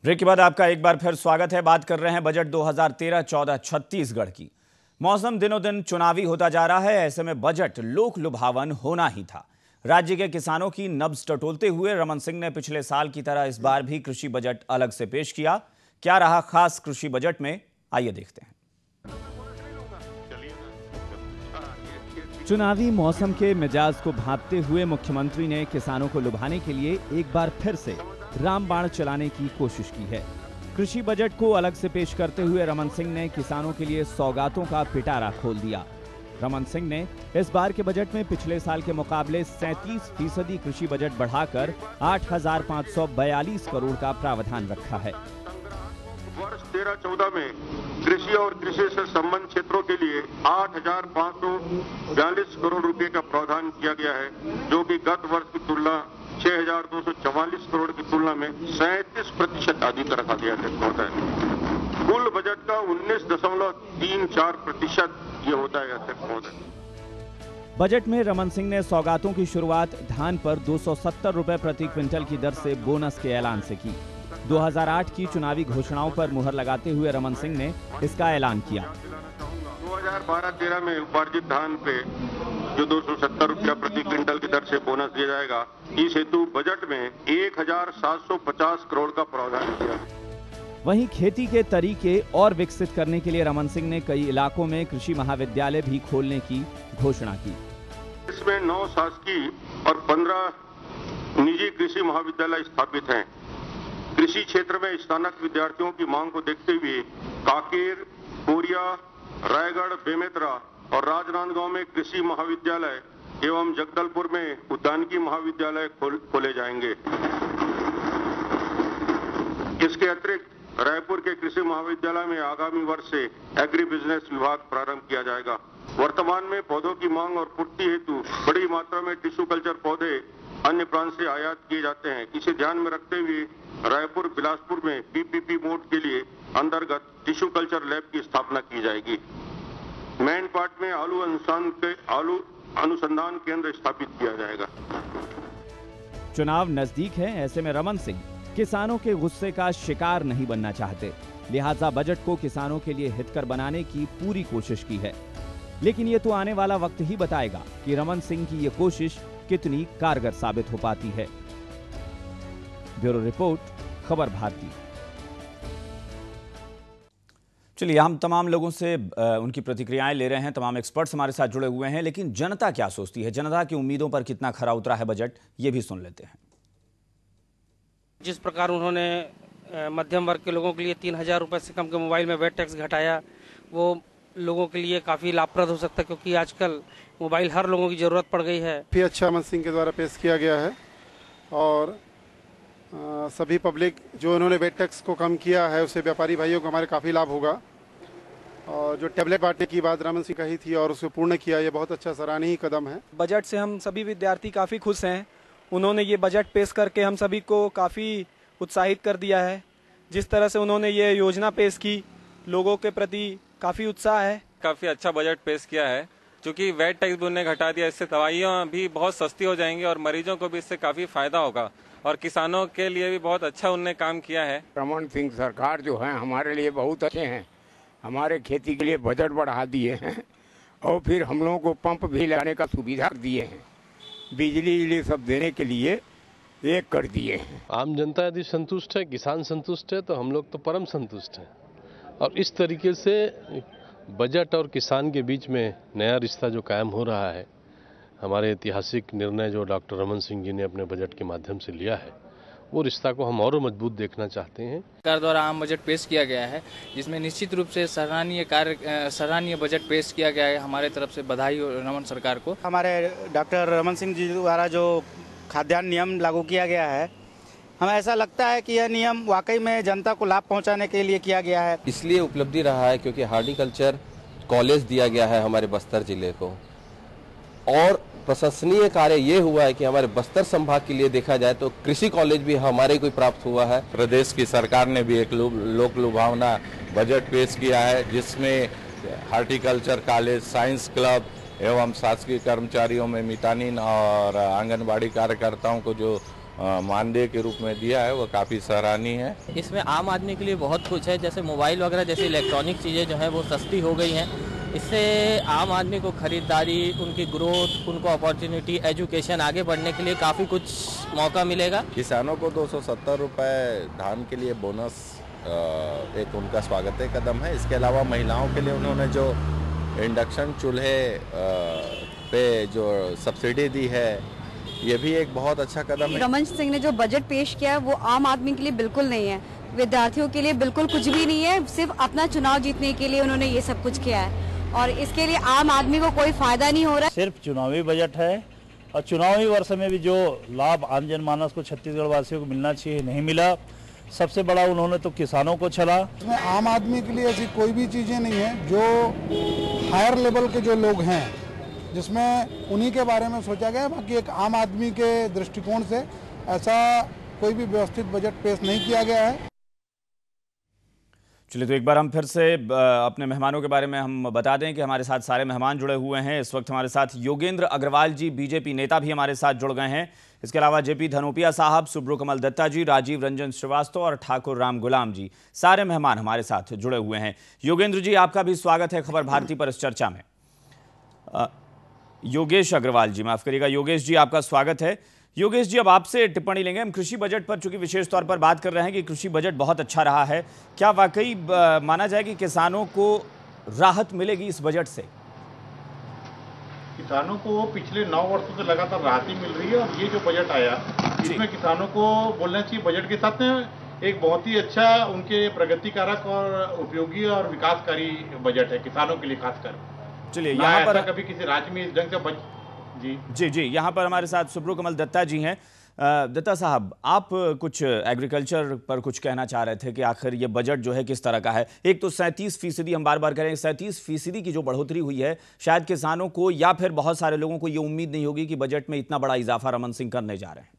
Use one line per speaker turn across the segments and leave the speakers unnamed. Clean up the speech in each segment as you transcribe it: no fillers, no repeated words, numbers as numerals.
Break के बाद आपका एक बार फिर स्वागत है। बात कर रहे हैं बजट 2013-14 छत्तीसगढ़ की। मौसम दिनों दिन चुनावी होता जा रहा है, ऐसे में बजट लोक लुभावन होना ही था। राज्य के किसानों की नब्ज टटोलते हुए रमन सिंह ने पिछले साल की तरह इस बार भी कृषि बजट अलग से पेश किया। क्या रहा खास कृषि बजट में, आइए देखते हैं। चुनावी मौसम के मिजाज को भांपते हुए मुख्यमंत्री ने किसानों को लुभाने के लिए एक बार फिर से रामबाण चलाने की कोशिश की है। कृषि बजट को अलग से पेश करते हुए रमन सिंह ने किसानों के लिए सौगातों का पिटारा खोल दिया। रमन सिंह ने इस बार के बजट में पिछले साल के मुकाबले 37% कृषि बजट बढ़ाकर 8,542 करोड़ का प्रावधान रखा है।
वर्ष 13-14 में कृषि और कृषि से संबंध क्षेत्रों के लिए 8,542 करोड़ रुपए का प्रावधान किया गया है, जो कि गत वर्ष की तुलना 6,244 करोड़ की तुलना में 37% अधिक रखा गया होता है। कुल बजट का 19.34% ये होता है अध्यक्ष महोदय।
बजट में रमन सिंह ने सौगातों की शुरुआत धान पर 270 रुपए प्रति क्विंटल की दर से बोनस के ऐलान से की। 2008 की चुनावी घोषणाओं पर मुहर लगाते हुए रमन सिंह ने इसका ऐलान किया।
2012-13 में उपार्जित धान पे जो 270 रुपया प्रति क्विंटल की दर से बोनस दिया जाएगा, इस हेतु बजट में 1,750 करोड़ का प्रावधान किया।
वहीं खेती के तरीके और विकसित करने के लिए रमन सिंह ने कई इलाकों में कृषि महाविद्यालय भी खोलने की घोषणा की।
इसमें 9 शासकीय और 15 निजी कृषि महाविद्यालय स्थापित हैं। कृषि क्षेत्र में स्नातक विद्यार्थियों की मांग को देखते हुए कांकेर, कोरिया, रायगढ़, बेमेतरा और राजनांदगांव में कृषि महाविद्यालय एवं जगदलपुर में उद्यानिकी महाविद्यालय खोले जाएंगे। इसके अतिरिक्त रायपुर के कृषि महाविद्यालय में आगामी वर्ष से एग्री बिजनेस विभाग प्रारंभ किया जाएगा। वर्तमान में पौधों की मांग और पूर्ति हेतु बड़ी मात्रा में टिश्यू कल्चर पौधे अन्य प्रांत से आयात किए जाते हैं। इसे ध्यान में रखते हुए रायपुर, बिलासपुर में पीपीपी मोड के लिए अंतर्गत टिश्यू कल्चर लैब की स्थापना की जाएगी। मैनपाट में आलू अनुसंधान केंद्र स्थापित किया जाएगा।
चुनाव नजदीक है, ऐसे में रमन सिंह किसानों के गुस्से का शिकार नहीं बनना चाहते, लिहाजा बजट को किसानों के लिए हितकर बनाने की पूरी कोशिश की है। लेकिन ये तो आने वाला वक्त ही बताएगा कि रमन सिंह की ये कोशिश कितनी कारगर साबित हो पाती है। ब्यूरो रिपोर्ट, खबर भारती। चलिए, हम तमाम लोगों से उनकी प्रतिक्रियाएं ले रहे हैं। तमाम एक्सपर्ट्स हमारे साथ जुड़े हुए हैं, लेकिन जनता क्या सोचती है, जनता की उम्मीदों पर कितना खरा उतरा है बजट, ये भी सुन लेते हैं।
जिस प्रकार उन्होंने मध्यम वर्ग के लोगों के लिए 3,000 रुपये से कम के मोबाइल में वैट टैक्स घटाया, वो लोगों के लिए काफ़ी लाभप्रद हो सकता है, क्योंकि आजकल मोबाइल हर लोगों की ज़रूरत पड़ गई है।
काफ़ी अच्छा रमन सिंह के द्वारा पेश किया गया है और सभी पब्लिक जो उन्होंने वेट टैक्स को कम किया है उससे व्यापारी भाइयों को हमारे काफ़ी लाभ होगा। और जो टैबलेट बांटने की बात रमन सिंह कही थी और उसको पूर्ण किया, ये बहुत अच्छा सराहनीय कदम है।
बजट से हम सभी विद्यार्थी काफ़ी खुश हैं। उन्होंने ये बजट पेश करके हम सभी को काफ़ी उत्साहित कर दिया है। जिस तरह से उन्होंने ये योजना पेश की, लोगों के प्रति काफ़ी उत्साह है।
काफ़ी अच्छा बजट पेश किया है, क्योंकि वैट टैक्स भी उन्होंने घटा दिया। इससे दवाइयाँ भी बहुत सस्ती हो जाएंगी और मरीजों को भी इससे काफ़ी फायदा होगा और किसानों के लिए भी बहुत अच्छा उन्होंने काम किया है।
रमन सिंह सरकार जो है हमारे लिए बहुत अच्छे हैं। हमारे खेती के लिए बजट बढ़ा दिए हैं और फिर हम लोगों को पंप भी लगाने का सुविधा दिए हैं। बिजली सब देने के लिए एक कर दिए हैं।
आम जनता यदि संतुष्ट है, किसान संतुष्ट है, तो हम लोग तो परम संतुष्ट हैं। और इस तरीके से बजट और किसान के बीच में नया रिश्ता जो कायम हो रहा है, हमारे ऐतिहासिक निर्णय जो डॉक्टर रमन सिंह जी ने अपने बजट के माध्यम से लिया है, वो रिश्ता को हम और मजबूत देखना चाहते हैं।
सरकार द्वारा आम बजट पेश किया गया है, जिसमें निश्चित रूप से सराहनीय बजट पेश किया गया है। हमारे तरफ से बधाई हो रमन सरकार को।
हमारे डॉक्टर रमन सिंह जी द्वारा जो खाद्यान्न नियम लागू किया गया है, हमें ऐसा लगता है कि यह नियम वाकई में जनता को लाभ पहुंचाने के लिए किया गया है।
इसलिए उपलब्धि रहा है क्योंकि हॉर्टिकल्चर कॉलेज दिया गया है हमारे बस्तर जिले को, और प्रशंसनीय कार्य ये हुआ है कि हमारे बस्तर संभाग के लिए देखा जाए तो कृषि कॉलेज भी हमारे को प्राप्त हुआ है।
प्रदेश की सरकार ने भी एक लोक लुभावना बजट पेश किया है, जिसमें हॉर्टिकल्चर कॉलेज, साइंस क्लब एवं शासकीय कर्मचारियों में मितानिन और आंगनबाड़ी कार्यकर्ताओं को जो मानदेय के रूप में दिया है वो काफ़ी सराहनीय है।
इसमें आम आदमी के लिए बहुत कुछ है, जैसे मोबाइल वगैरह जैसे इलेक्ट्रॉनिक चीज़ें जो है वो सस्ती हो गई हैं। इससे आम आदमी को खरीदारी, उनकी ग्रोथ, उनको अपॉर्चुनिटी, एजुकेशन, आगे बढ़ने के लिए काफ़ी कुछ मौका मिलेगा।
किसानों को 270 रुपये धान के लिए बोनस एक उनका स्वागत कदम है। इसके अलावा महिलाओं के लिए उन्होंने जो इंडक्शन चूल्हे पे जो सब्सिडी दी है, ये भी एक बहुत अच्छा कदम है।
रमन सिंह ने जो बजट पेश किया है वो आम आदमी के लिए बिल्कुल नहीं है, विद्यार्थियों के लिए बिल्कुल कुछ भी नहीं है। सिर्फ अपना चुनाव जीतने के लिए उन्होंने ये सब कुछ किया है और इसके लिए आम आदमी को कोई फायदा नहीं हो रहा है।
सिर्फ चुनावी बजट है और चुनावी वर्ष में भी जो लाभ आम जनमानस को, छत्तीसगढ़ वासियों को मिलना चाहिए, नहीं मिला। सबसे बड़ा उन्होंने तो किसानों को छला।
इसमें आम आदमी के लिए ऐसी कोई भी चीज़ें नहीं है। जो हायर लेवल के जो लोग हैं जिसमें उन्हीं के बारे में सोचा गया, बाकी एक आम आदमी के दृष्टिकोण से ऐसा कोई भी व्यवस्थित बजट पेश नहीं किया गया है।
चलिए, तो एक बार हम फिर से अपने मेहमानों के बारे में हम बता दें कि हमारे साथ सारे मेहमान जुड़े हुए हैं। इस वक्त हमारे साथ योगेंद्र अग्रवाल जी, बीजेपी नेता, भी हमारे साथ जुड़ गए हैं। इसके अलावा जेपी धनोपिया साहब, सुब्रो कमल दत्ता जी, राजीव रंजन श्रीवास्तव और ठाकुर राम गुलाम जी, सारे मेहमान हमारे साथ जुड़े हुए हैं। योगेंद्र जी, आपका भी स्वागत है खबर भारती पर इस चर्चा में। योगेश अग्रवाल जी, माफ करिएगा, योगेश जी आपका स्वागत है। योगेश जी, अब आपसे टिप्पणी लेंगे हम कृषि बजट पर, चूंकि विशेष तौर पर बात कर रहे हैं कि कृषि बजट बहुत अच्छा रहा है। क्या वाकई माना जाए कि किसानों को राहत मिलेगी इस बजट से?
किसानों को पिछले 9 वर्षों से लगातार राहत ही मिल रही है और ये जो बजट आया इसमें किसानों को बोलना चाहिए बजट के साथ में एक बहुत ही अच्छा, उनके प्रगति कारक और उपयोगी और विकासकारी बजट है किसानों के लिए खासकर।
चलिए, यहाँ पर
कभी किसी राज्य में इस ढंग से
जी, यहाँ पर हमारे साथ सुब्रो कमल दत्ता जी हैं। दत्ता साहब, आप कुछ एग्रीकल्चर पर कुछ कहना चाह रहे थे कि आखिर ये बजट जो है किस तरह का है। एक तो 37%, हम बार बार कह रहे हैं, 37% की जो बढ़ोतरी हुई है, शायद किसानों को या फिर बहुत सारे लोगों को ये उम्मीद नहीं होगी कि बजट में इतना बड़ा इजाफा रमन सिंह करने जा रहे हैं।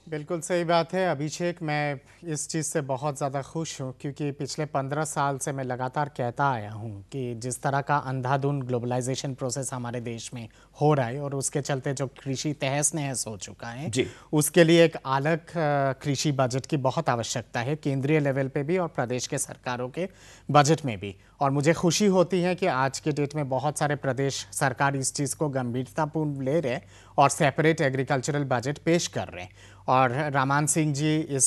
बिल्कुल सही बात है अभिषेक, मैं इस चीज़ से बहुत ज़्यादा खुश हूँ क्योंकि पिछले 15 साल से मैं लगातार कहता आया हूँ कि जिस तरह का अंधाधुंध ग्लोबलाइजेशन प्रोसेस हमारे देश में हो रहा है और उसके चलते जो कृषि तहस नहस हो चुका है, उसके लिए एक अलग कृषि बजट की बहुत आवश्यकता है, केंद्रीय लेवल पे भी और प्रदेश के सरकारों के बजट में भी। और मुझे खुशी होती है कि आज के डेट में बहुत सारे प्रदेश सरकार इस चीज़ को गंभीरतापूर्ण ले रहे और सेपरेट एग्रीकल्चरल बजट पेश कर रहे हैं। और रमन सिंह जी इस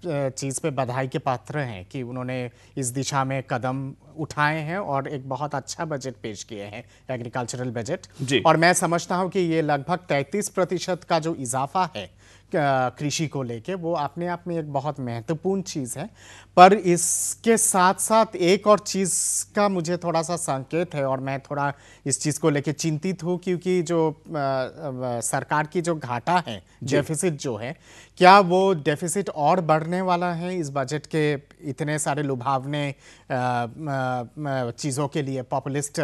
चीज़ पे बधाई के पात्र हैं कि उन्होंने इस दिशा में कदम उठाए हैं और एक बहुत अच्छा बजट पेश किए हैं, एग्रीकल्चरल बजट। और मैं समझता हूं कि ये लगभग 33% का जो इजाफा है कृषि को लेके, वो अपने आप में एक बहुत महत्वपूर्ण चीज़ है। पर इसके साथ साथ एक और चीज़ का मुझे थोड़ा सा संकेत है और मैं थोड़ा इस चीज़ को लेके चिंतित हूँ क्योंकि जो सरकार की जो घाटा है, डेफिसिट जो है, क्या वो डेफिसिट और बढ़ने वाला है इस बजट के इतने सारे लुभावने चीज़ों के लिए, पॉपुलिस्ट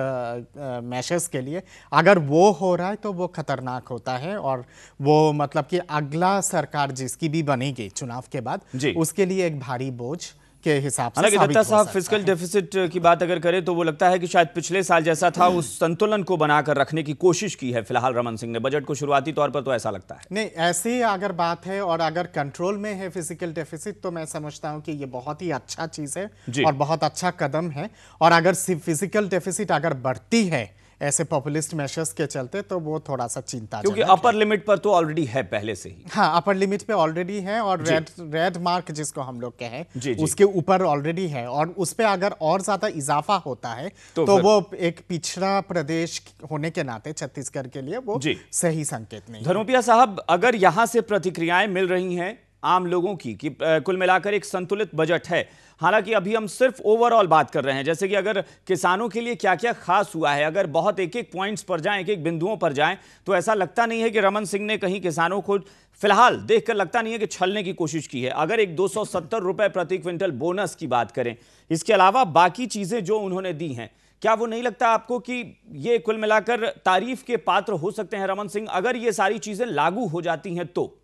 मैशर्स के लिए? अगर वो हो रहा है तो वो खतरनाक होता है और वो मतलब कि अगला सरकार जिसकी भी बनेगी चुनाव के बाद, उसके लिए एक भारी बोझ के हिसाब से।
हालांकि दत्ता साहब, फिस्कल डेफिसिट की बात अगर करें तो वो लगता है कि शायद पिछले साल जैसा था उस संतुलन को बनाकर रखने की कोशिश की है फिलहाल रमन सिंह ने बजट को, शुरुआती तौर पर तो ऐसा लगता है।
नहीं, ऐसी अगर बात है और अगर कंट्रोल में है फिजिकल डेफिसिट तो मैं समझता हूं कि ये बहुत ही अच्छा चीज है और बहुत अच्छा कदम है। और अगर फिजिकल डेफिसिट अगर बढ़ती है ऐसे पॉपुलिस्ट मेशर्स के चलते तो वो थोड़ा सा चिंता,
क्योंकि अपर लिमिट पर तो ऑलरेडी है पहले से ही।
हाँ, अपर लिमिट पे ऑलरेडी है और रेड मार्क जिसको हम लोग कहें उसके ऊपर ऑलरेडी है और उस पे अगर और ज्यादा इजाफा होता है तो वो एक पिछड़ा प्रदेश होने के नाते छत्तीसगढ़ के लिए वो सही संकेत नहीं।
धनोपिया साहब, अगर यहाँ से प्रतिक्रियाएं मिल रही हैं आम लोगों की कि कुल मिलाकर एक संतुलित बजट है, हालांकि अभी हम सिर्फ ओवरऑल बात कर रहे हैं, जैसे कि अगर किसानों के लिए क्या क्या खास हुआ है, अगर बहुत एक एक पॉइंट्स पर जाएं, एक एक बिंदुओं पर जाएं, तो ऐसा लगता नहीं है कि रमन सिंह ने कहीं किसानों को फिलहाल देखकर लगता नहीं है कि छलने की कोशिश की है। अगर एक 270 रुपए प्रति क्विंटल बोनस की बात करें, इसके अलावा बाकी चीजें जो उन्होंने दी हैं, क्या वो नहीं लगता आपको कि ये कुल मिलाकर तारीफ के पात्र हो सकते हैं रमन सिंह, अगर ये सारी चीजें लागू हो जाती हैं तो?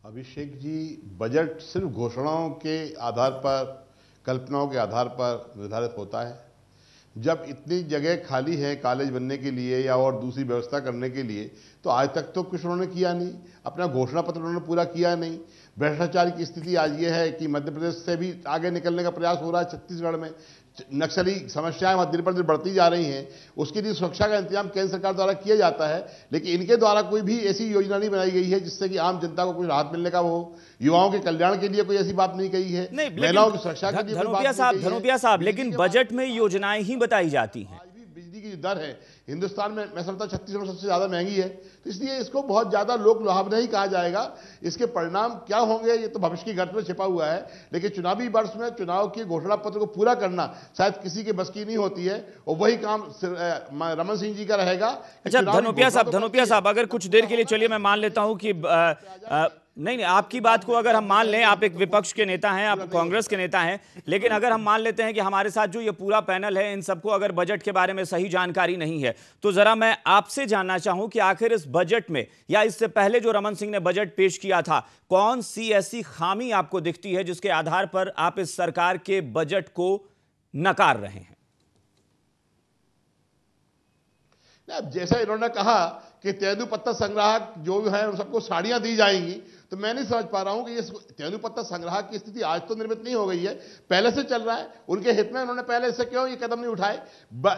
अभिषेक जी, बजट सिर्फ घोषणाओं के आधार पर, कल्पनाओं के आधार पर निर्धारित होता है। जब इतनी जगह खाली है कॉलेज बनने के लिए या और दूसरी व्यवस्था करने के लिए, तो आज तक तो कुछ उन्होंने किया नहीं, अपना घोषणा पत्र उन्होंने पूरा किया नहीं। भ्रष्टाचार की स्थिति आज ये है कि मध्य प्रदेश से भी आगे निकलने का प्रयास हो रहा है। छत्तीसगढ़ में नक्सली समस्याएं दिन पर दिन बढ़ती जा रही हैं, उसके लिए सुरक्षा का इंतजाम केंद्र सरकार द्वारा किया जाता है, लेकिन इनके द्वारा कोई भी ऐसी योजना नहीं बनाई गई है जिससे कि आम जनता को कुछ राहत मिलने का हो। युवाओं के कल्याण के लिए कोई ऐसी बात नहीं कही है, महिलाओं की सुरक्षा के लिए
धनोपिया साहब, लेकिन बजट में योजनाएं ही बताई जाती हैं।
बिजली की दर है हिंदुस्तान में, मैं समझता हूं छत्तीसगढ़ सबसे ज्यादा महंगी है, तो इसलिए इसको बहुत ज्यादा लोक लुभावना ही कहा जाएगा। इसके परिणाम क्या होंगे ये तो भविष्य की गर्त में छिपा हुआ है, लेकिन चुनावी वर्ष में चुनाव के घोषणा पत्र को पूरा करना शायद किसी के बस की नहीं होती है, और वही काम रमन सिंह जी का रहेगा।
अच्छा धनोपिया साहब, अगर कुछ देर के लिए चलिए मैं मान लेता हूं कि नहीं, आपकी बात को अगर हम मान लें, आप एक विपक्ष के नेता हैं, आप कांग्रेस के नेता हैं, लेकिन अगर हम मान लेते हैं कि हमारे साथ जो ये पूरा पैनल है इन सबको अगर बजट के बारे में सही जानकारी नहीं है, तो जरा मैं आपसे जानना चाहूं कि आखिर इस बजट में या इससे पहले जो रमन सिंह ने बजट पेश किया था, कौन सी ऐसी खामी आपको दिखती है जिसके आधार पर आप इस सरकार के बजट को नकार रहे हैं?
अब जैसा इन्होंने कहा कि तेंदुपत्ता संग्राहक जो है उन सबको साड़ियां दी जाएंगी, तो मैं नहीं समझ पा रहा हूं कि ये तेंदुपत्ता संग्राहक की स्थिति आज तो निर्मित नहीं हो गई है, पहले से चल रहा है। उनके हित में उन्होंने पहले से क्यों ये कदम नहीं उठाए?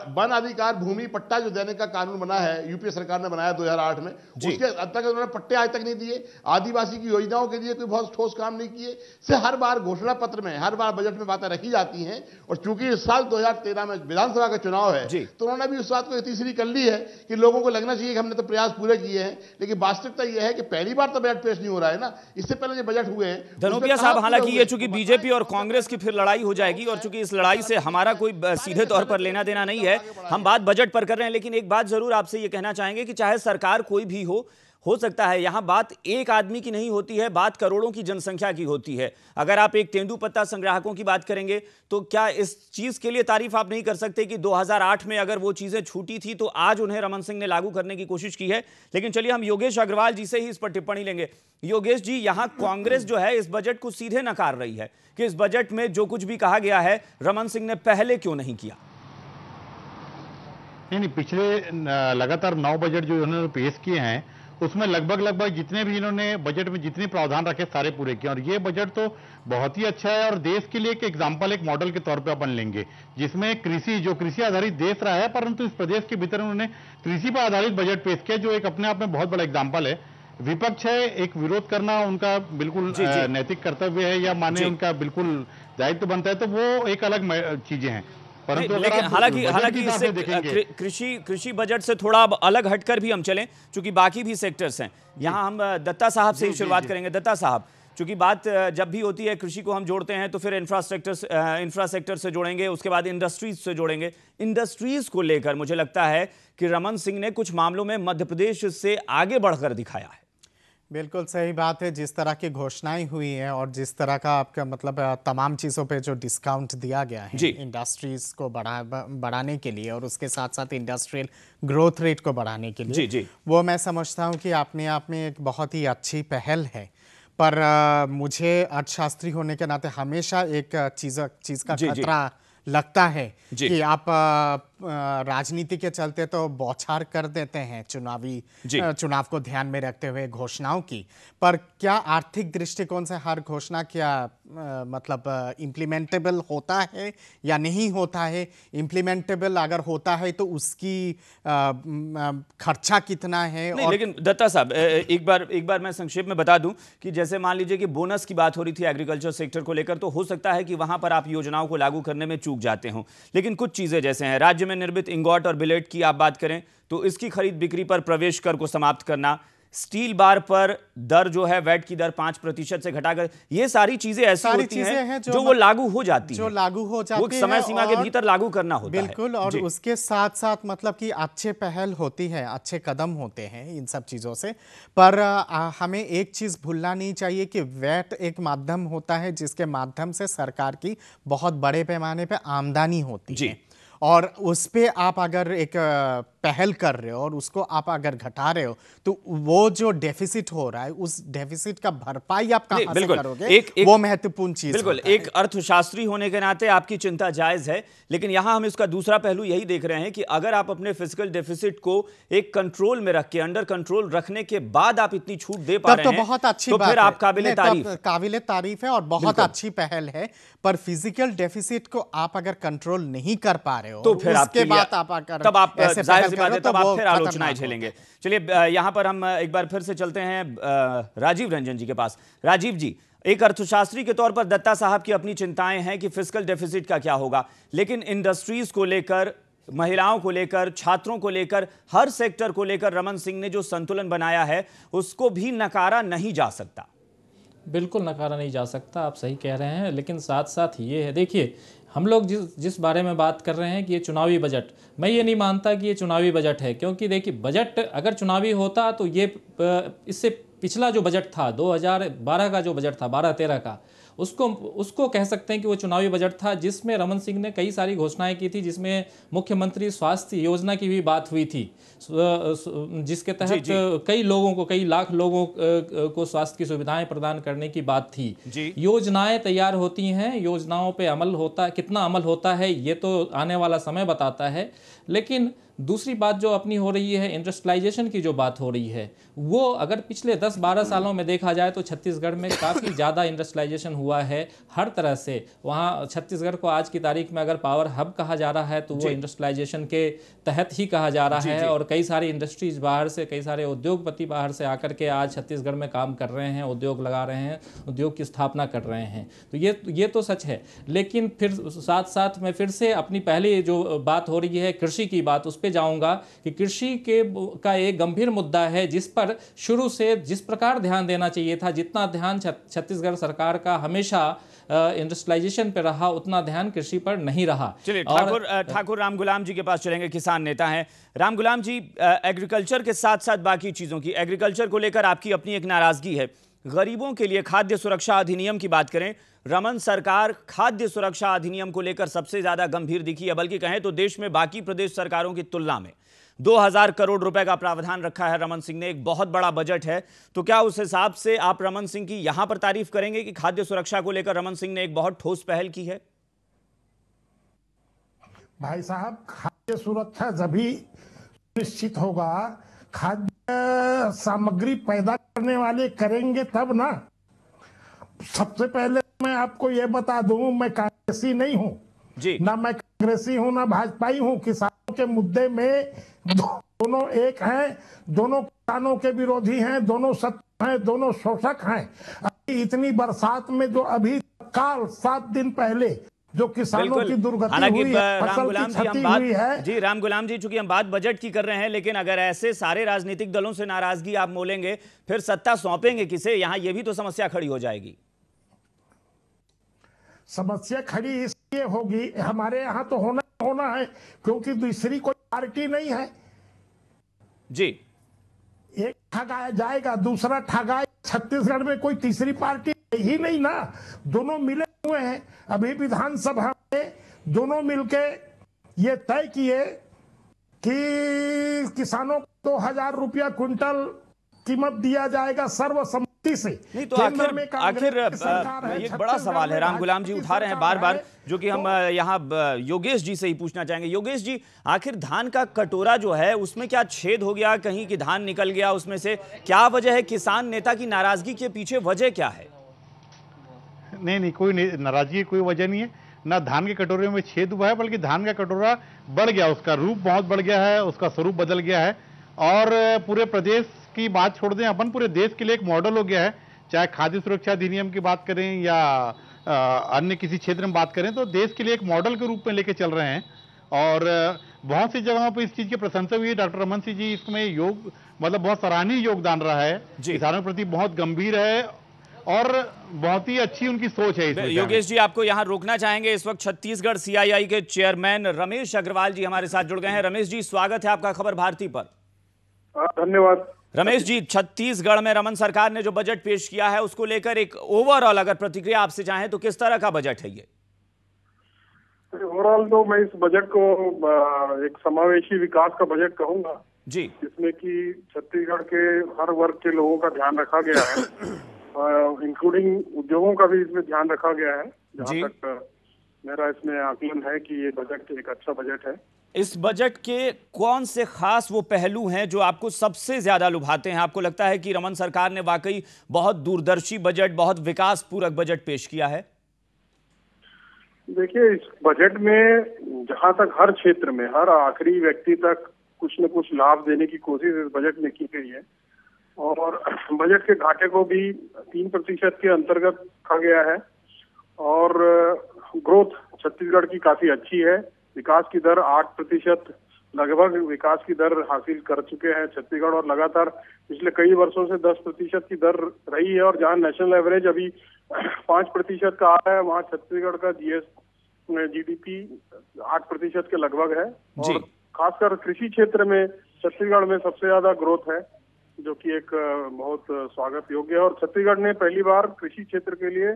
वन अधिकार भूमि पट्टा जो देने का कानून बना है, यूपीए सरकार ने बनाया 2008 में, उसके अब तक उन्होंने पट्टे आज तक नहीं दिए। आदिवासी की योजनाओं के लिए कोई बहुत ठोस काम नहीं किए। से हर बार घोषणा पत्र में, हर बार बजट में बातें रखी जाती हैं, और चूंकि इस साल 2013 में विधानसभा का चुनाव है, तो उन्होंने भी उस बात को तीसरी कर ली है कि लोगों को लगना चाहिए कि हमने तो प्रयास पूरे किए हैं, लेकिन वास्तविकता यह है कि पहली बार तो बजट पेश नहीं हो रहा है ना, इससे पहले बजट हुए हैं।
धनोपिया साहब, हालांकि ये चूंकि बीजेपी और कांग्रेस की फिर लड़ाई हो जाएगी, और चूंकि इस लड़ाई से हमारा कोई सीधे तौर पर लेना देना नहीं है, हम बात बजट पर कर रहे हैं, लेकिन एक बात जरूर आपसे ये कहना चाहेंगे कि चाहे सरकार कोई भी हो सकता है यहां बात एक आदमी की नहीं होती है, बात करोड़ों की जनसंख्या की होती है। अगर आप एक तेंदुपत्ता संग्राहकों की बात करेंगे, तो क्या इस चीज के लिए तारीफ आप नहीं कर सकते कि 2008 में अगर वो चीजें छूटी थी तो आज उन्हें रमन सिंह ने लागू करने की कोशिश की है? लेकिन चलिए हम योगेश अग्रवाल जी से ही इस पर टिप्पणी लेंगे। योगेश जी, यहां कांग्रेस जो है इस बजट को सीधे नकार रही है कि इस बजट में जो कुछ भी कहा गया है रमन सिंह ने पहले क्यों नहीं किया?
नहीं, पिछले लगातार 9 बजट जो इन्होंने पेश किए हैं उसमें लगभग जितने भी इन्होंने बजट में जितने प्रावधान रखे सारे पूरे किए, और ये बजट तो बहुत ही अच्छा है और देश के लिए एक एग्जाम्पल, एक मॉडल के तौर पे अपन लेंगे, जिसमें कृषि आधारित देश रहा है, परंतु इस प्रदेश के भीतर उन्होंने कृषि पर आधारित बजट पेश किया, जो एक अपने आप में बहुत बड़ा एग्जाम्पल है। विपक्ष है, एक विरोध करना उनका बिल्कुल नैतिक कर्तव्य है, या माने उनका बिल्कुल दायित्व बनता है, तो वो एक अलग चीजें हैं।
लेकिन हालांकि इससे कृषि बजट से थोड़ा अलग हटकर भी हम चलें, चूंकि बाकी भी सेक्टर्स हैं। यहाँ हम दत्ता साहब से ही शुरुआत करेंगे। दत्ता साहब, चूंकि बात जब भी होती है कृषि को हम जोड़ते हैं तो फिर इंफ्रास्ट्रक्चर से जोड़ेंगे, उसके बाद इंडस्ट्रीज से जोड़ेंगे। इंडस्ट्रीज को लेकर मुझे लगता है कि रमन सिंह ने कुछ मामलों में मध्य प्रदेश से आगे बढ़कर दिखाया है।
बिल्कुल सही बात है। जिस तरह की घोषणाएं हुई हैं और जिस तरह का आपका मतलब तमाम चीज़ों पे जो डिस्काउंट दिया गया है इंडस्ट्रीज को बढ़ाने के लिए और उसके साथ साथ इंडस्ट्रियल ग्रोथ रेट को बढ़ाने के लिए, वो मैं समझता हूँ कि अपने आप में एक बहुत ही अच्छी पहल है। पर मुझे अर्थशास्त्री होने के नाते हमेशा एक चीज़ का खतरा लगता है कि आप राजनीति के चलते तो बौछार कर देते हैं चुनाव को ध्यान में रखते हुए घोषणाओं की, पर क्या आर्थिक दृष्टिकोण से हर घोषणा क्या मतलब इम्प्लीमेंटेबल होता है या नहीं होता है? इम्प्लीमेंटेबल अगर होता है तो उसकी खर्चा कितना है?
नहीं, लेकिन दत्ता साहब एक बार मैं संक्षेप में बता दूं कि जैसे मान लीजिए कि बोनस की बात हो रही थी एग्रीकल्चर सेक्टर को लेकर, तो हो सकता है कि वहां पर आप योजनाओं को लागू करने में चूक जाते हो, लेकिन कुछ चीजें जैसे हैं राज्य में निर्मित इंगोट और बिलेट की आप बात करें तो इसकी खरीद बिक्री पर प्रवेश कर को समाप्त करना, स्टील बार पर दर जो है वैट की दर 5% से घटाकर, ये सारी चीजें ऐसी होती हैं जो वो लागू हो जाती हैं, वो समय सीमा के भीतर लागू करना होता है।
बिल्कुल, और उसके साथ साथ मतलब कि अच्छे पहल होती है, अच्छे कदम होते हैं इन सब चीज़ों से। पर हमें एक चीज़ भूलना नहीं चाहिए कि वैट एक माध्यम होता है जिसके माध्यम से सरकार की बहुत बड़े पैमाने पर आमदनी होती है, और उस पे आप अगर एक पहल कर रहे हो और उसको आप अगर घटा रहे हो तो वो जो डेफिसिट हो रहा है उस डेफिसिट का भरपाई आप कहां से करोगे? वो महत्वपूर्ण चीज।
बिल्कुल, एक अर्थशास्त्री होने के नाते आपकी चिंता जायज है, लेकिन यहां हम इसका दूसरा पहलू यही देख रहे हैं कि अगर आप अपने फिजिकल डेफिसिट को एक कंट्रोल में रख के, अंडर कंट्रोल रखने के बाद आप इतनी छूट दे पा रहे हैं,
तो बहुत अच्छी
तो
बात
फिर आप
काबिले तारीफ है और बहुत अच्छी पहल है। पर फिजिकल डेफिसिट को आप अगर कंट्रोल नहीं कर पा रहे हो
तो फिर
उसके बाद आप
तब आप जाहिर सी बात है तब आप फिर आलोचनाएं झेलेंगे। चलिए यहां पर हम एक बार फिर से चलते हैं राजीव रंजन जी के पास। राजीव जी, एक अर्थशास्त्री के तौर पर दत्ता साहब की अपनी चिंताएं हैं कि फिजिकल डेफिसिट का क्या होगा, लेकिन इंडस्ट्रीज को लेकर, महिलाओं को लेकर, छात्रों को लेकर, हर सेक्टर को लेकर रमन सिंह ने जो संतुलन बनाया है उसको भी नकारा नहीं जा सकता।
बिल्कुल नकारा नहीं जा सकता, आप सही कह रहे हैं। लेकिन साथ साथ ये है, देखिए हम लोग जिस बारे में बात कर रहे हैं कि ये चुनावी बजट, मैं ये नहीं मानता कि ये चुनावी बजट है, क्योंकि देखिए बजट अगर चुनावी होता तो ये इससे पिछला जो बजट था 2012 का जो बजट था 12-13 का, उसको कह सकते हैं कि वो चुनावी बजट था, जिसमें रमन सिंह ने कई सारी घोषणाएं की थी, जिसमें मुख्यमंत्री स्वास्थ्य योजना की भी बात हुई थी, जिसके तहत कई लोगों को, कई लाख लोगों को स्वास्थ्य की सुविधाएं प्रदान करने की बात थी। योजनाएं तैयार होती हैं, योजनाओं पे अमल होता, कितना अमल होता है ये तो आने वाला समय बताता है। लेकिन दूसरी बात जो अपनी हो रही है, इंडस्ट्रियलाइजेशन की जो बात हो रही है, वो अगर पिछले 10-12 सालों में देखा जाए तो छत्तीसगढ़ में काफ़ी ज़्यादा इंडस्ट्रियलाइजेशन हुआ है हर तरह से। वहाँ छत्तीसगढ़ को आज की तारीख में अगर पावर हब कहा जा रहा है तो वो इंडस्ट्रियलाइजेशन के तहत ही कहा जा रहा है। और कई सारी इंडस्ट्रीज बाहर से, कई सारे उद्योगपति बाहर से आकर के आज छत्तीसगढ़ में काम कर रहे हैं, उद्योग लगा रहे हैं, उद्योग की स्थापना कर रहे हैं। तो ये तो सच है। लेकिन फिर साथ साथ मैं फिर से अपनी पहली जो बात हो रही है कृषि की बात, उस जाऊंगा कि कृषि का एक गंभीर मुद्दा है, जिस पर शुरू से जिस प्रकार ध्यान देना चाहिए था, जितना ध्यान छत्तीसगढ़ सरकार का हमेशा इंडस्ट्रियलाइजेशन पे रहा, उतना ध्यान कृषि पर नहीं रहा।
चलिए ठाकुर राम गुलाम जी के पास चलेंगे, किसान नेता हैं। राम गुलाम जी, एग्रीकल्चर के साथ साथ बाकी चीजों की, एग्रीकल्चर को लेकर आपकी अपनी एक नाराजगी है। गरीबों के लिए खाद्य सुरक्षा अधिनियम की बात करें, रमन सरकार खाद्य सुरक्षा अधिनियम को लेकर सबसे ज्यादा गंभीर दिखी है, बल्कि कहें तो देश में बाकी प्रदेश सरकारों की तुलना में 2000 करोड़ रुपए का प्रावधान रखा है रमन सिंह ने, एक बहुत बड़ा बजट है। तो क्या उस हिसाब से आप रमन सिंह की यहां पर तारीफ करेंगे कि खाद्य सुरक्षा को लेकर रमन सिंह ने एक बहुत ठोस पहल की है?
भाई साहब, खाद्य सुरक्षा जभी निश्चित होगा, खाद्य सामग्री पैदा करने वाले करेंगे तब ना। सबसे पहले मैं आपको ये बता दूं, मैं कांग्रेसी नहीं हूं जी, ना मैं कांग्रेसी हूं ना भाजपाई हूं। किसानों के मुद्दे में दोनों एक हैं, दोनों किसानों के विरोधी हैं, दोनों शत्रु हैं, दोनों शोषक हैं। अभी इतनी बरसात में जो अभी काल 7 दिन पहले जो किसानों की दुर्गति हुई है, फसल की क्षति हुई है।
जी राम गुलाम जी, चूंकि हम बात बजट की कर रहे हैं, लेकिन अगर ऐसे सारे राजनीतिक दलों से नाराजगी आप मोलेंगे, फिर सत्ता सौंपेंगे किसे? यहाँ ये भी तो समस्या खड़ी हो जाएगी।
समस्या खड़ी इसलिए होगी, हमारे यहाँ तो होना है, क्योंकि दूसरी कोई पार्टी नहीं है
जी।
एक ठगाया जाएगा, दूसरा ठगाए। छत्तीसगढ़ में कोई तीसरी पार्टी ही नहीं ना, दोनों मिले हुए हैं। अभी विधानसभा में दोनों मिलके ये तय किए कि किसानों को 2000 रुपया क्विंटल कीमत दिया जाएगा सर्वसम्मति से।
नहीं तो आखिर ये बड़ा सवाल है राम गुलाम जी उठा रहे हैं बार बार, जो कि हम यहाँ योगेश जी से ही पूछना चाहेंगे। योगेश जी, आखिर धान का कटोरा जो है उसमें क्या छेद हो गया कहीं कि धान निकल गया उसमें से? क्या वजह है? किसान नेता की नाराजगी के पीछे वजह क्या है?
नहीं, कोई नाराजगी कोई वजह नहीं है। ना धान के कटोरे में छेद हुआ है, बल्कि धान का कटोरा बढ़ गया, उसका रूप बहुत बढ़ गया है, उसका स्वरूप बदल गया है। और पूरे प्रदेश की बात छोड़ दें, अपन पूरे देश के लिए एक मॉडल हो गया है। चाहे खाद्य सुरक्षा अधिनियम की बात करें या अन्य किसी क्षेत्र में बात करें, तो देश के लिए एक मॉडल के रूप में लेके चल रहे हैं। और बहुत सी जगहों पर इस चीज की प्रशंसा हुई है। डॉक्टर रमन सिंह जी इसमें मतलब बहुत सराहनीय योगदान रहा है, किसानों के प्रति बहुत गंभीर है और बहुत ही अच्छी उनकी सोच है।
योगेश जी, आपको यहाँ रोकना चाहेंगे। इस वक्त छत्तीसगढ़ CII के चेयरमैन रमेश अग्रवाल जी हमारे साथ जुड़ गए हैं। रमेश जी, स्वागत है आपका खबर भारती पर।
धन्यवाद।
रमेश जी, छत्तीसगढ़ में रमन सरकार ने जो बजट पेश किया है उसको लेकर एक ओवरऑल अगर प्रतिक्रिया आपसे चाहें तो किस तरह का बजट है ये?
ओवरऑल तो मैं इस बजट को एक समावेशी विकास का बजट कहूंगा
जी,
जिसमें कि छत्तीसगढ़ के हर वर्ग के लोगों का ध्यान रखा गया है, इंक्लूडिंग उद्योगों का भी इसमें ध्यान रखा गया है। जहाँ तक मेरा इसमें आकलन है कि ये बजट एक अच्छा बजट है।
इस बजट के कौन से खास वो पहलू हैं जो आपको सबसे ज्यादा लुभाते हैं? आपको लगता है कि रमन सरकार ने वाकई बहुत दूरदर्शी बजट, बहुत विकास पूरक बजट पेश किया है?
देखिए, इस बजट में जहाँ तक हर क्षेत्र में हर आखिरी व्यक्ति तक कुछ न कुछ लाभ देने की कोशिश इस बजट में की गई है और बजट के घाटे को भी 3% के अंतर्गत रखा गया है और ग्रोथ छत्तीसगढ़ की काफी अच्छी है। विकास की दर 8% लगभग विकास की दर हासिल कर चुके हैं छत्तीसगढ़ और लगातार पिछले कई वर्षों से 10% की दर रही है और जहां नेशनल एवरेज अभी 5% का आ रहा है, वहां छत्तीसगढ़ का GDP 8% के लगभग है और खासकर कृषि क्षेत्र में छत्तीसगढ़ में सबसे ज्यादा ग्रोथ है, जो कि एक बहुत स्वागत योग्य है और छत्तीसगढ़ ने पहली बार कृषि क्षेत्र के लिए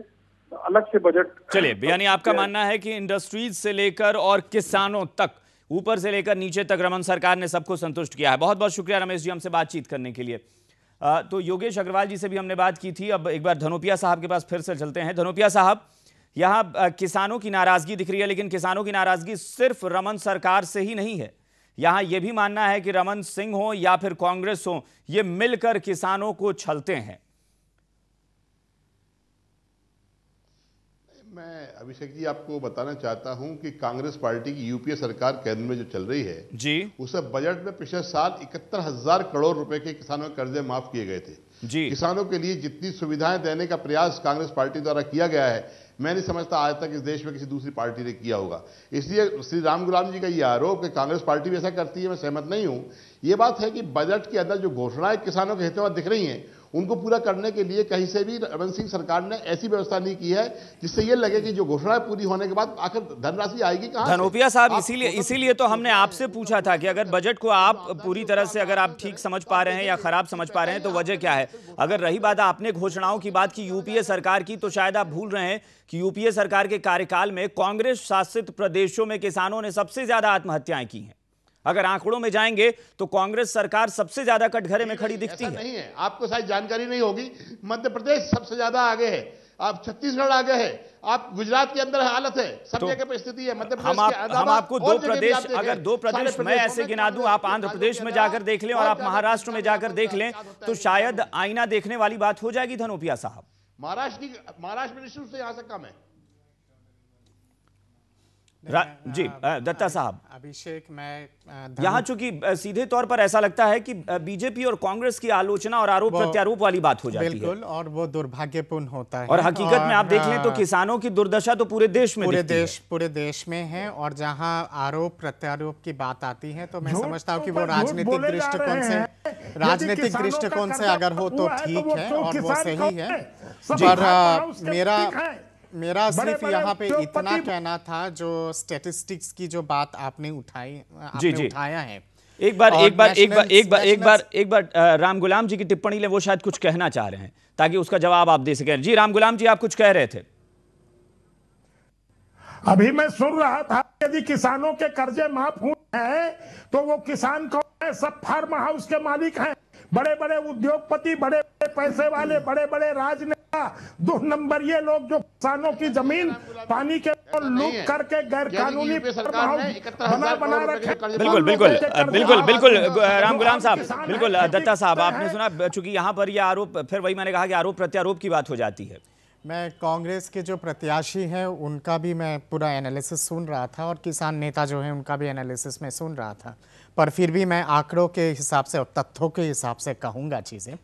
अलग से बजट।
चलिए, यानी आपका मानना है कि इंडस्ट्रीज से लेकर और किसानों तक, ऊपर से लेकर नीचे तक रमन सरकार ने सबको संतुष्ट किया है। बहुत बहुत शुक्रिया रमेश जी हमसे बातचीत करने के लिए। तो योगेश अग्रवाल जी से भी हमने बात की थी, अब एक बार धनोपिया साहब के पास फिर से चलते हैं। धनोपिया साहब, यहाँ किसानों की नाराजगी दिख रही है, लेकिन किसानों की नाराजगी सिर्फ रमन सरकार से ही नहीं है। यहाँ ये भी मानना है कि रमन सिंह हो या फिर कांग्रेस हो, ये मिलकर किसानों को छलते हैं।
मैं अभिषेक जी आपको बताना चाहता हूं कि कांग्रेस पार्टी की यूपीए सरकार केंद्र में जो चल रही है
जी,
उसे बजट में पिछले साल 71,000 करोड़ रुपए के किसानों के कर्जे माफ किए गए थे
जी।
किसानों के लिए जितनी सुविधाएं देने का प्रयास कांग्रेस पार्टी द्वारा किया गया है, मैं नहीं समझता आज तक इस देश में किसी दूसरी पार्टी ने किया होगा। इसलिए श्री राम गुलाम जी का ये आरोप कि कांग्रेस पार्टी भी ऐसा करती है, मैं सहमत नहीं हूं। ये बात है कि बजट के अंदर जो घोषणाएं किसानों के हितों में दिख रही हैं, उनको पूरा करने के लिए कहीं से भी रमन सिंह सरकार ने ऐसी व्यवस्था नहीं की है जिससे ये लगे कि जो घोषणाएं पूरी होने के बाद आखिर धनराशि आएगी कहां से?
धनोपिया साहब, इसीलिए तो हमने आपसे पूछा था कि अगर बजट को आप पूरी तरह से अगर आप ठीक समझ पा रहे हैं या खराब समझ पा रहे हैं तो वजह क्या है। अगर रही बात आपने घोषणाओं की बात की यूपीए सरकार की, तो शायद आप भूल रहे हैं कि यूपीए सरकार के कार्यकाल में कांग्रेस शासित प्रदेशों में किसानों ने सबसे ज्यादा आत्महत्याएं की हैं। अगर आंकड़ों में जाएंगे तो कांग्रेस सरकार सबसे ज्यादा कटघरे में खड़ी दिखती है।
नहीं है, आपको शायद जानकारी नहीं होगी, मध्य प्रदेश सबसे ज्यादा आगे है, आप छत्तीसगढ़ आगे है, आप गुजरात के अंदर हालत है, सब जगह पे स्थिति है। मध्य प्रदेश
हम आपको दो प्रदेश, अगर दो प्रदेश मैं ऐसे गिना दूं, आप आंध्र प्रदेश में जाकर देख लें और आप महाराष्ट्र में जाकर देख लें, तो शायद आईना देखने वाली बात हो जाएगी। धनोपिया साहब,
महाराष्ट्र में निश्चित से यहां से कम है
जी। दत्ता साहब,
अभिषेक, मैं
यहाँ चूंकि सीधे तौर पर ऐसा लगता है कि बीजेपी और कांग्रेस की आलोचना और आरोप प्रत्यारोप वाली बात हो जाती है।
बिल्कुल, और वो दुर्भाग्यपूर्ण होता है।
और हकीकत में आप देख लें तो किसानों की दुर्दशा तो पूरे देश में
पूरे देश में है। और जहाँ आरोप प्रत्यारोप की बात आती है तो मैं समझता हूँ कि वो राजनीतिक दृष्टिकोण से अगर हो तो ठीक है और वो सही है। पर मेरा सिर्फ यहाँ पे इतना कहना था, जो स्टैटिस्टिक्स की जो बात आपने उठाया है।
एक बार राम गुलाम जी की टिप्पणी ले, वो शायद कुछ कहना चाह रहे हैं ताकि उसका जवाब आप दे सकें। जी राम गुलाम जी, आप कुछ कह रहे थे।
अभी मैं सुन रहा था, यदि किसानों के कर्जे माफ हुए हैं तो वो किसान कौन है? सब फार्म हाउस के मालिक हैं, बड़े बड़े उद्योगपति, बड़े बड़े पैसे वाले, बड़े बड़े राजनेता। 2 नंबर ये लोग जो किसानों की जमीन पानी के लूट करके गैर कानूनी बना रखे।
बिल्कुल राम गुलाम साहब, बिल्कुल दत्ता साहब, आपने सुना, चूंकि यहाँ पर यह आरोप, फिर वही मैंने कहा कि आरोप प्रत्यारोप की बात हो जाती है।
मैं कांग्रेस के जो प्रत्याशी हैं उनका भी मैं पूरा एनालिसिस सुन रहा था और किसान नेता जो हैं उनका भी एनालिसिस मैं सुन रहा था, पर फिर भी मैं आंकड़ों के हिसाब से और तथ्यों के हिसाब से कहूँगा चीज़ें।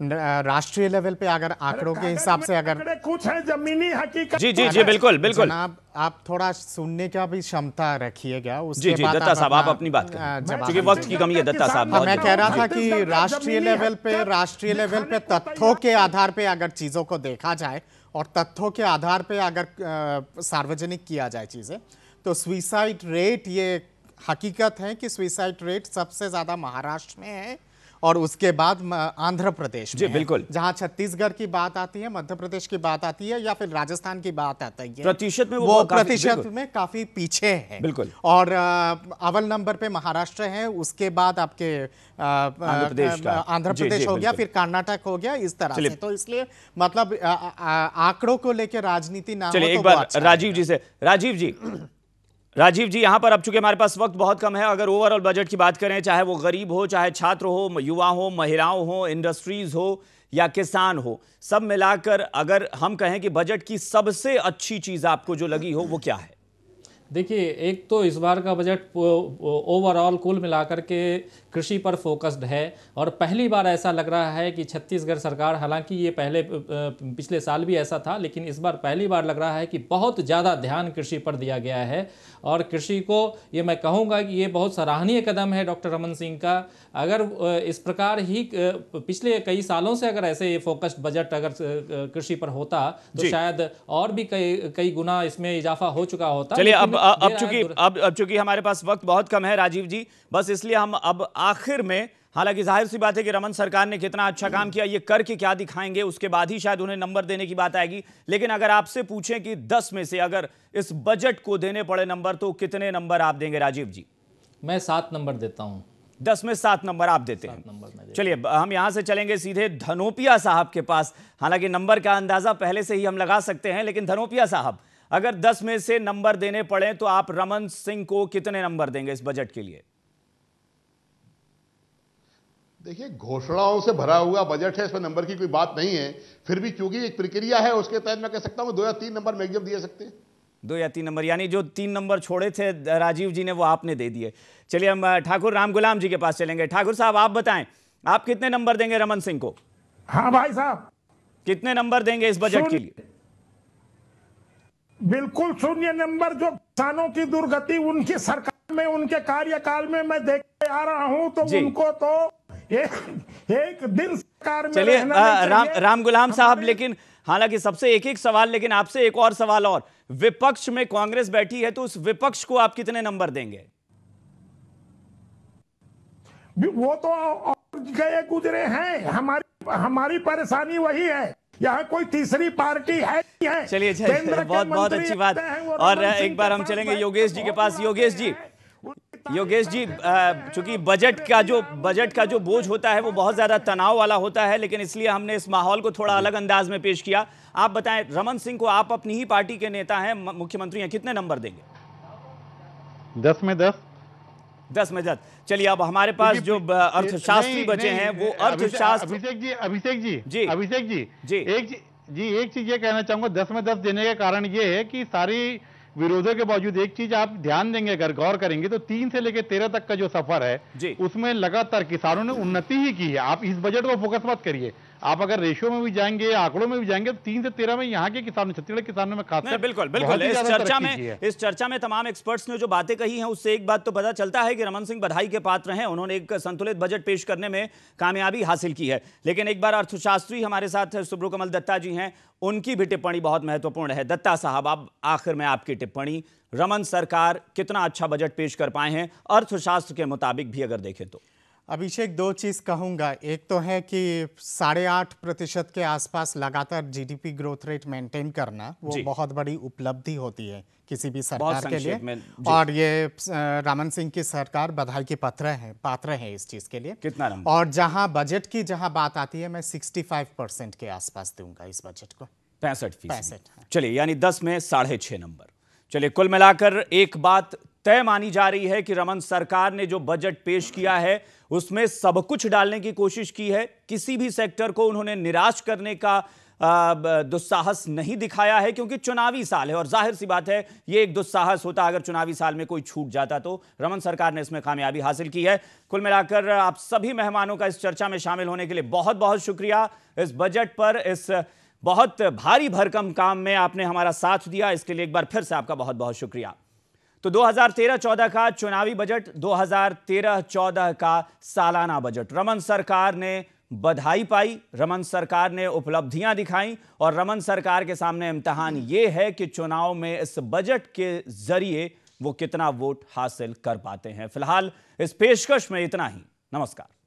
राष्ट्रीय लेवल पे अगर आंकड़ों के हिसाब से अगर
कुछ है जमीनी हकीकत।
जी बिल्कुल
जनाब, आप थोड़ा सुनने का भी क्षमता रखिएगा।
उसके बाद दत्ता साहब, आप अपनी बात करें, क्योंकि वक्त की कमी है। दत्ता साहब,
मैं कह रहा था कि राष्ट्रीय लेवल पे तथ्यों के आधार पे अगर चीजों को देखा जाए और तथ्यों के आधार पे अगर सार्वजनिक किया जाए चीजें, तो सुसाइड रेट, ये हकीकत है कि सुसाइड रेट सबसे ज्यादा महाराष्ट्र में है और उसके बाद आंध्र प्रदेश
जी बिल्कुल,
जहां छत्तीसगढ़ की बात आती है, मध्य प्रदेश की बात आती है या फिर राजस्थान की बात आती है,
प्रतिशत में
वो प्रतिशत में काफी पीछे है।
बिल्कुल।
और अव्वल नंबर पे महाराष्ट्र है, उसके बाद आपके आंध्र प्रदेश हो गया, फिर कर्नाटक हो गया, इस तरह से। तो इसलिए मतलब आंकड़ों को लेकर राजनीति ना हो।
चलिए एक बार राजीव जी से, राजीव जी यहाँ पर अब चूंकि हमारे पास वक्त बहुत कम है, अगर ओवरऑल बजट की बात करें, चाहे वो गरीब हो, चाहे छात्र हो, युवा हो, महिलाओं हो, इंडस्ट्रीज हो या किसान हो, सब मिलाकर अगर हम कहें कि बजट की सबसे अच्छी चीज आपको जो लगी हो वो क्या है?
देखिए, एक तो इस बार का बजट ओवरऑल कुल मिलाकर के कृषि पर फोकस्ड है और पहली बार ऐसा लग रहा है कि छत्तीसगढ़ सरकार, हालांकि ये पिछले साल भी ऐसा था, लेकिन इस बार पहली बार लग रहा है कि बहुत ज़्यादा ध्यान कृषि पर दिया गया है। और कृषि को ये मैं कहूँगा कि ये बहुत सराहनीय कदम है डॉक्टर रमन सिंह का। अगर इस प्रकार ही पिछले कई सालों से अगर ऐसे ये फोकस्ड बजट अगर कृषि पर होता तो शायद और भी कई गुना इसमें इजाफा हो चुका होता।
चलिए अब चूंकि हमारे पास वक्त बहुत कम है राजीव जी, बस इसलिए हम अब आखिर में, हालांकि जाहिर सी बात है कि रमन सरकार ने कितना अच्छा काम किया, ये करके क्या दिखाएंगे, उसके बाद ही शायद उन्हें नंबर देने की बात आएगी। लेकिन अगर आपसे पूछें कि 10 में से अगर इस बजट को देने पड़े नंबर, तो कितने नंबर आप देंगे राजीव जी?
मैं 7 नंबर देता हूं।
10 में 7 नंबर आप देते हैं। चलिए हम यहां से चलेंगे सीधे धनोपिया साहब के पास। हालांकि नंबर का अंदाजा पहले से ही हम लगा सकते हैं, लेकिन धनोपिया साहब, अगर 10 में से नंबर देने पड़े तो आप रमन सिंह को कितने नंबर देंगे इस बजट के लिए?
देखिए, घोषणाओं से भरा हुआ बजट है, इसमें नंबर की कोई बात नहीं है। फिर भी चूंकि एक प्रक्रिया है, उसके तहत मैं कह सकता हूं 2 या 3 नंबर मैक्सिमम दिए सकते हैं।
2 या 3 नंबर, यानी जो 3 नंबर छोड़े थे राजीव जी ने, वो आपने दे दिए। चलिए हम ठाकुर राम गुलाम जी के पास चलेंगे। ठाकुर साहब, आप बताएं, आप कितने नंबर देंगे रमन सिंह को?
हाँ भाई साहब,
कितने नंबर देंगे इस बजट के लिए?
बिल्कुल 0 नंबर। जो किसानों की दुर्गति उनकी सरकार में, उनके कार्यकाल में मैं देखते आ रहा हूं, तो उनको तो एक दिन सरकार में।
चलिए राम गुलाम साहब, लेकिन हालांकि सबसे एक सवाल, लेकिन आपसे एक और सवाल और, विपक्ष में कांग्रेस बैठी है, तो उस विपक्ष को आप कितने नंबर देंगे?
वो तो गए गुजरे हैं, हमारी परेशानी वही है, यहाँ कोई तीसरी पार्टी है।
चलिए बहुत अच्छी बात। और एक बार हम चलेंगे योगेश जी के पास। योगेश जी, चूंकि बजट का जो बोझ होता है वो बहुत ज्यादा तनाव वाला होता है, लेकिन इसलिए हमने इस माहौल को थोड़ा अलग अंदाज में पेश किया। आप बताएं, रमन सिंह को, आप अपनी ही पार्टी के नेता हैं, मुख्यमंत्री हैं, कितने नंबर देंगे?
10 में 10।
10 में 10। चलिए अब हमारे पास जो अर्थशास्त्री बचे हैं वो अर्थशास्त्र।
अभिषेक जी एक चीज ये कहना चाहूंगा, 10 में 10 देने का कारण ये है कि सारी विरोधों के बावजूद एक चीज आप ध्यान देंगे, अगर गौर करेंगे तो 3 से लेकर 13 तक का जो सफर है उसमें लगातार किसानों ने उन्नति ही की है। आप इस बजट को फोकस मत करिए, आप अगर रेशियो में भी जाएंगे, आंकड़ों में भी जाएंगे, तो 3 से 13 में यहाँ के किसानों, छत्तीसगढ़ किसानों में खासकर
बिल्कुल इस चर्चा में तमाम एक्सपर्ट्स ने जो बातें कही हैं, उससे एक बात तो पता चलता है कि रमन सिंह बधाई के पात्र हैं। उन्होंने एक संतुलित बजट पेश करने में कामयाबी हासिल की है। लेकिन एक बार अर्थशास्त्री हमारे साथ सुब्रकमल दत्ता जी हैं, उनकी भी टिप्पणी बहुत महत्वपूर्ण है। दत्ता साहब, अब आखिर में आपकी टिप्पणी, रमन सरकार कितना अच्छा बजट पेश कर पाए हैं अर्थशास्त्र के मुताबिक भी अगर देखें तो?
अभिषेक, 2 चीज़ कहूँगा। एक तो है कि 8.5% के आसपास लगातार जीडीपी ग्रोथ रेट मेंटेन करना, वो बहुत बड़ी उपलब्धि होती है किसी भी सरकार के लिए। और ये रमन सिंह की सरकार बधाई के पात्र है इस चीज़ के लिए।
कितना नंबर?
और जहाँ बजट की बात आती है, मैं 65% के आसपास दूंगा इस बजट को।
65%। चलिए, यानी 10 में 6.5 नंबर। चलिए, कुल मिलाकर एक बात तय मानी जा रही है कि रमन सरकार ने जो बजट पेश किया है उसमें सब कुछ डालने की कोशिश की है। किसी भी सेक्टर को उन्होंने निराश करने का दुस्साहस नहीं दिखाया है, क्योंकि चुनावी साल है और जाहिर सी बात है ये एक दुस्साहस होता अगर चुनावी साल में कोई छूट जाता। तो रमन सरकार ने इसमें कामयाबी हासिल की है। कुल मिलाकर आप सभी मेहमानों का इस चर्चा में शामिल होने के लिए बहुत बहुत शुक्रिया। इस बजट पर, इस बहुत भारी भरकम काम में आपने हमारा साथ दिया, इसके लिए एक बार फिर से आपका बहुत बहुत शुक्रिया। तो 2013-14 का चुनावी बजट, 2013-14 का सालाना बजट, रमन सरकार ने बधाई पाई, रमन सरकार ने उपलब्धियां दिखाई और रमन सरकार के सामने इम्तिहान यह है कि चुनाव में इस बजट के जरिए वो कितना वोट हासिल कर पाते हैं। फिलहाल इस पेशकश में इतना ही। नमस्कार।